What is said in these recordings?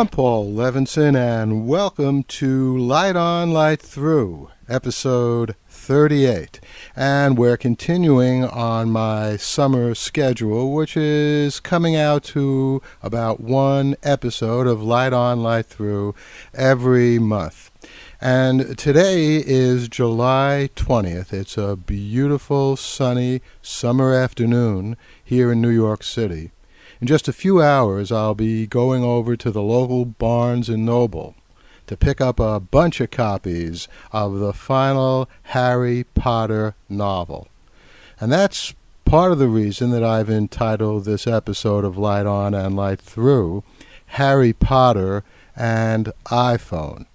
I'm Paul Levinson, and welcome to Light On, Light Through, episode 38. And we're continuing on my summer schedule, which is coming out to about one episode of Light On, Light Through every month. And today is July 20th. It's a beautiful, sunny summer afternoon here in New York City. In just a few hours, I'll be going over to the local Barnes & Noble to pick up a bunch of copies of the final Harry Potter novel. And that's part of the reason that I've entitled this episode of Light On and Light Through, Harry Potter and iPhone.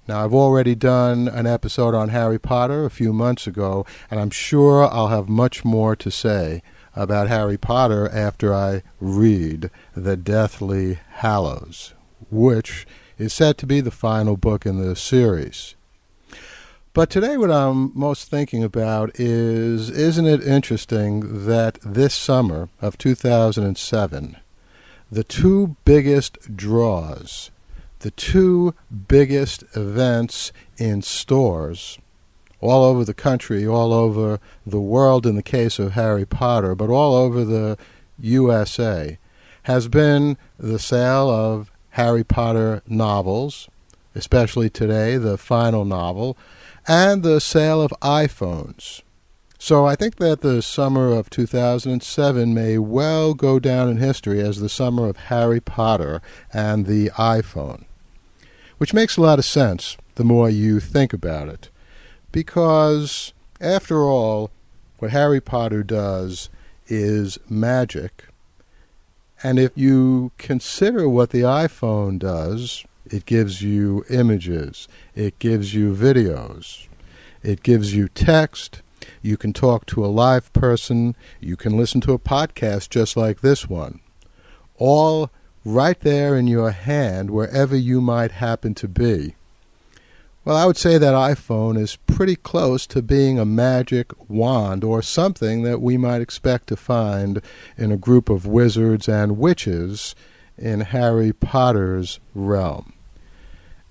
Now, I've already done an episode on Harry Potter a few months ago, and I'm sure I'll have much more to say about Harry Potter after I read The Deathly Hallows, which is said to be the final book in the series. But today what I'm most thinking about is, isn't it interesting that this summer of 2007, the two biggest draws, the two biggest events in stores all over the country, all over the world in the case of Harry Potter, but all over the USA, has been the sale of Harry Potter novels, especially today, the final novel, and the sale of iPhones. So I think that the summer of 2007 may well go down in history as the summer of Harry Potter and the iPhone, which makes a lot of sense the more you think about it. Because, after all, what Harry Potter does is magic. And if you consider what the iPhone does, it gives you images, it gives you videos, it gives you text, you can talk to a live person, you can listen to a podcast just like this one. All right there in your hand, wherever you might happen to be. Well, I would say that iPhone is pretty close to being a magic wand or something that we might expect to find in a group of wizards and witches in Harry Potter's realm.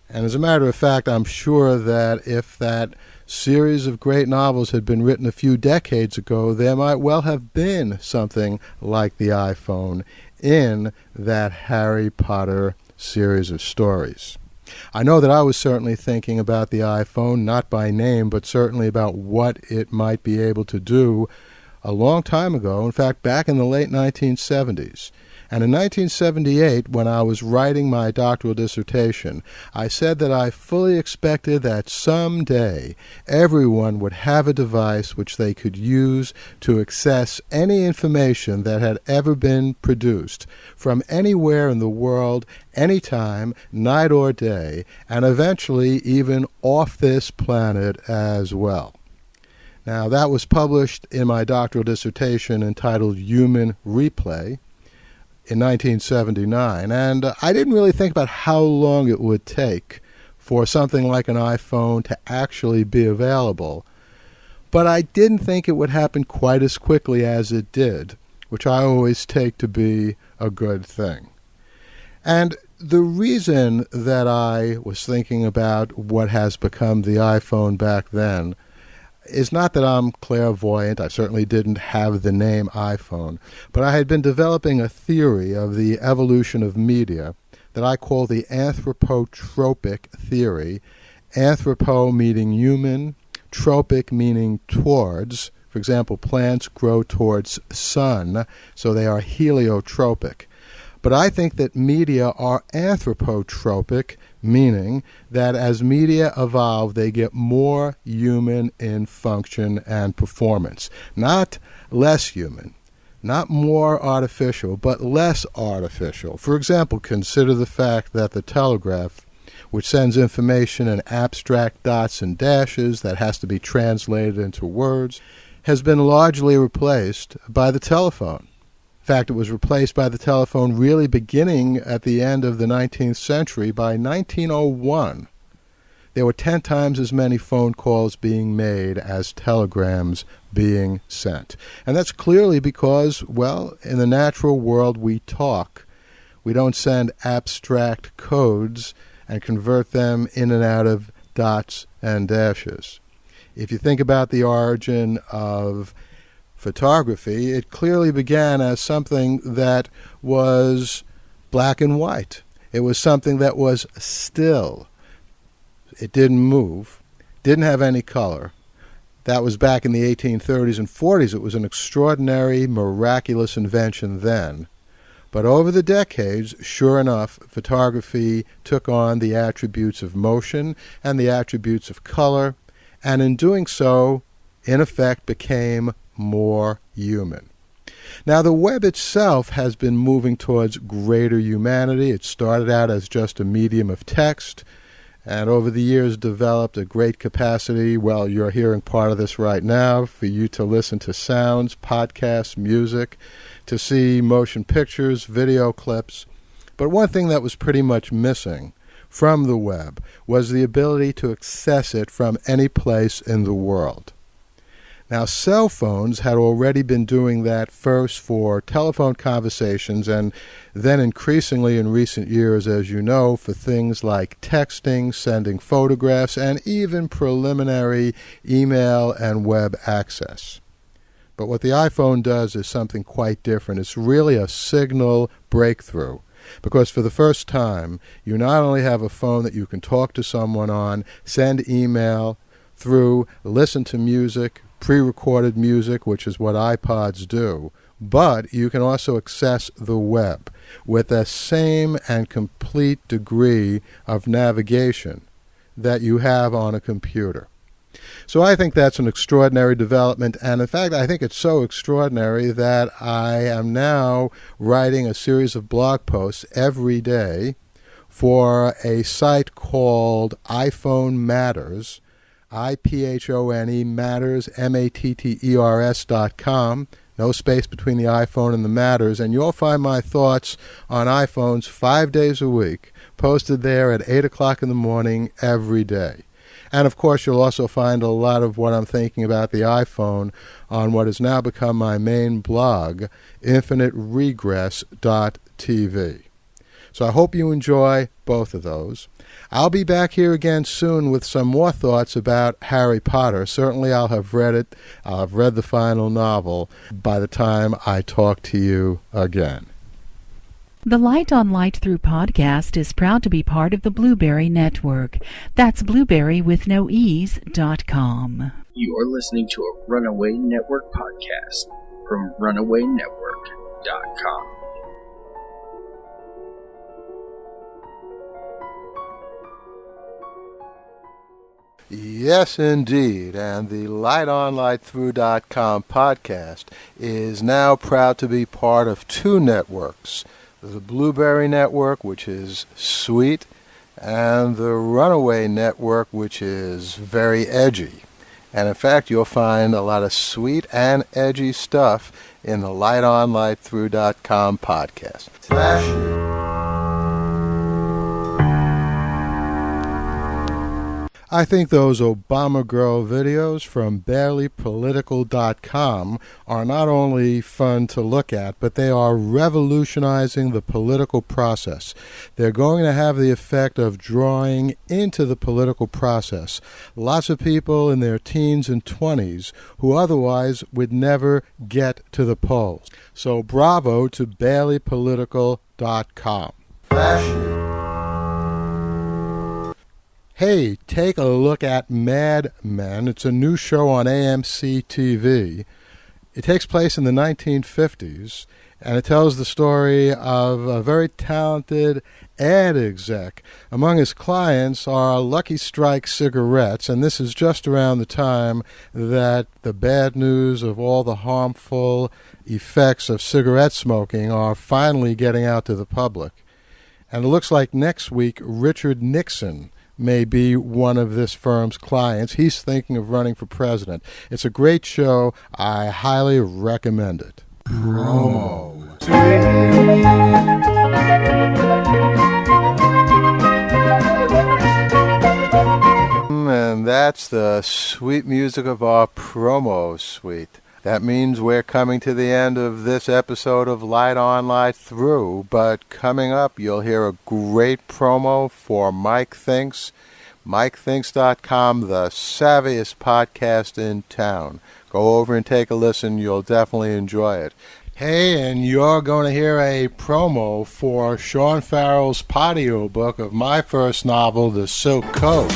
And as a matter of fact, I'm sure that if that series of great novels had been written a few decades ago, there might well have been something like the iPhone in that Harry Potter series of stories. I know that I was certainly thinking about the iPhone, not by name, but certainly about what it might be able to do a long time ago, in fact, back in the late 1970s. And in 1978, when I was writing my doctoral dissertation, I said that I fully expected that someday everyone would have a device which they could use to access any information that had ever been produced from anywhere in the world, anytime, night or day, and eventually even off this planet as well. Now, that was published in my doctoral dissertation entitled Human Replay in 1979, and I didn't really think about how long it would take for something like an iPhone to actually be available, but I didn't think it would happen quite as quickly as it did, which I always take to be a good thing. And the reason that I was thinking about what has become the iPhone back then is not that I'm clairvoyant. I certainly didn't have the name iPhone, but I had been developing a theory of the evolution of media that I call the anthropotropic theory, anthropo meaning human, tropic meaning towards. For example, plants grow towards sun, so they are heliotropic. But I think that media are anthropotropic, meaning that as media evolve, they get more human in function and performance. Not less human, not more artificial, but less artificial. For example, consider the fact that the telegraph, which sends information in abstract dots and dashes that has to be translated into words, has been largely replaced by the telephone. In fact, it was replaced by the telephone really beginning at the end of the 19th century. By 1901, there were 10 times as many phone calls being made as telegrams being sent. And that's clearly because, well, in the natural world we talk. We don't send abstract codes and convert them in and out of dots and dashes. If you think about the origin of photography, it clearly began as something that was black and white. It was something that was still. It didn't move, didn't have any color. That was back in the 1830s and 40s. It was an extraordinary, miraculous invention then. But over the decades, sure enough, photography took on the attributes of motion and the attributes of color, and in doing so, in effect, became more human. Now, the web itself has been moving towards greater humanity. It started out as just a medium of text, and over the years developed a great capacity, well, you're hearing part of this right now, for you to listen to sounds, podcasts, music, to see motion pictures, video clips. But one thing that was pretty much missing from the web was the ability to access it from any place in the world. Now, cell phones had already been doing that first for telephone conversations and then increasingly in recent years, as you know, for things like texting, sending photographs, and even preliminary email and web access. But what the iPhone does is something quite different. It's really a signal breakthrough, because for the first time, you not only have a phone that you can talk to someone on, send email through, listen to music, pre-recorded music, which is what iPods do, but you can also access the web with the same and complete degree of navigation that you have on a computer. So I think that's an extraordinary development, and in fact I think it's so extraordinary that I am now writing a series of blog posts every day for a site called iPhone Matters, iPhone Matters, matters.com. No space between the iPhone and the Matters, and you'll find my thoughts on iPhones 5 days a week, posted there at 8 o'clock in the morning every day. And of course, you'll also find a lot of what I'm thinking about the iPhone on what has now become my main blog, infiniteregress.tv. So I hope you enjoy both of those. I'll be back here again soon with some more thoughts about Harry Potter. Certainly I'll have read it. I'll have read the final novel by the time I talk to you again. The Light on Light Through podcast is proud to be part of the Blueberry Network. That's blueberrywithnoease.com. You are listening to a Runaway Network podcast from runawaynetwork.com. Yes, indeed, and the lightonlightthrough.com podcast is now proud to be part of two networks, the Blueberry Network, which is sweet, and the Runaway Network, which is very edgy. And in fact, you'll find a lot of sweet and edgy stuff in the lightonlightthrough.com podcast. I think those Obama Girl videos from barelypolitical.com are not only fun to look at, but they are revolutionizing the political process. They're going to have the effect of drawing into the political process lots of people in their teens and 20s who otherwise would never get to the polls. So bravo to barelypolitical.com. Hey, take a look at Mad Men. It's a new show on AMC TV. It takes place in the 1950s, and it tells the story of a very talented ad exec. Among his clients are Lucky Strike cigarettes, and this is just around the time that the bad news of all the harmful effects of cigarette smoking are finally getting out to the public. And it looks like next week Richard Nixon may be one of this firm's clients. He's thinking of running for president. It's a great show. I highly recommend it. Promo. And that's the sweet music of our promo suite. That means we're coming to the end of this episode of Light On, Light Through, but coming up you'll hear a great promo for Mike Thinks. MikeThinks.com, the savviest podcast in town. Go over and take a listen. You'll definitely enjoy it. Hey, and you're going to hear a promo for Sean Farrell's patio book of my first novel, The Silk Code.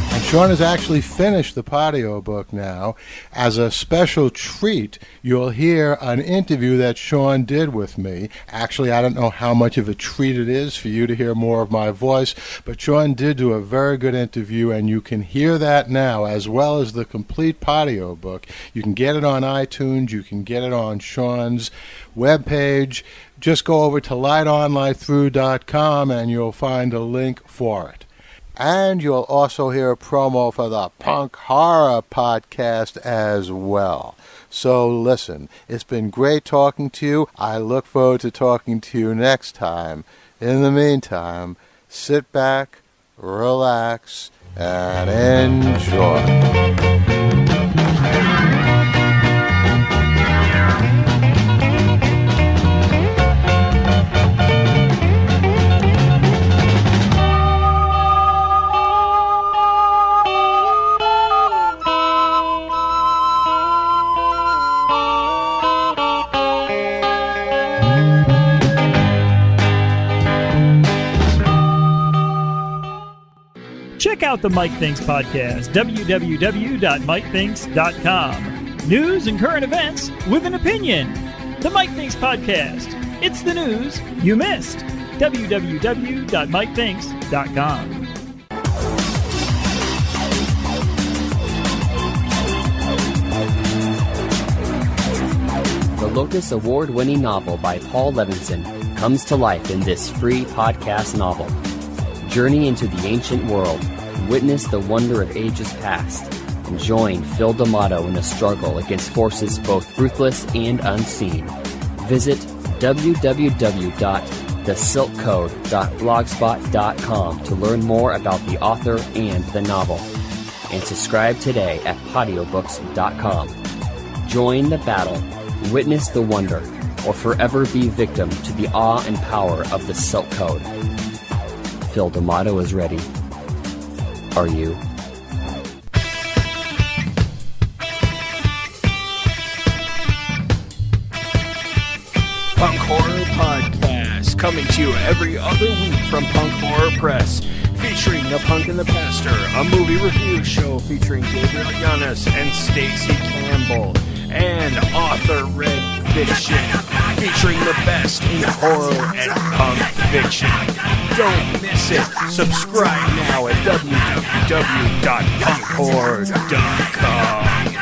And Sean has actually finished the patio book now. As a special treat, you'll hear an interview that Sean did with me. Actually, I don't know how much of a treat it is for you to hear more of my voice, but Sean did do a very good interview, and you can hear that now, as well as the complete patio book. You can get it on iTunes. You can get it on Sean's webpage. Just go over to lightonlightthrough.com, and you'll find a link for it. And you'll also hear a promo for the Punk Horror Podcast as well. So listen, it's been great talking to you. I look forward to talking to you next time. In the meantime, sit back, relax, and enjoy. Check out the Mike Thinks podcast, www.mikethinks.com. News and current events with an opinion. The Mike Thinks podcast. It's the news you missed. www.mikethinks.com. The Locus Award-winning novel by Paul Levinson comes to life in this free podcast novel. Journey into the ancient world, witness the wonder of ages past, and join Phil D'Amato in a struggle against forces both ruthless and unseen. Visit www.thesilkcode.blogspot.com to learn more about the author and the novel, and subscribe today at patiobooks.com. Join the battle, witness the wonder, or forever be victim to the awe and power of the Silk Code. Phil D'Amato is ready. Are you? Punk Horror Podcast, coming to you every other week from Punk Horror Press, featuring The Punk and the Pastor, a movie review show featuring Gabriel Yanis and Stacey Campbell, and Author Red Fiction, featuring the best in horror and punk fiction. Don't miss it. Subscribe now at www.punkhorror.com.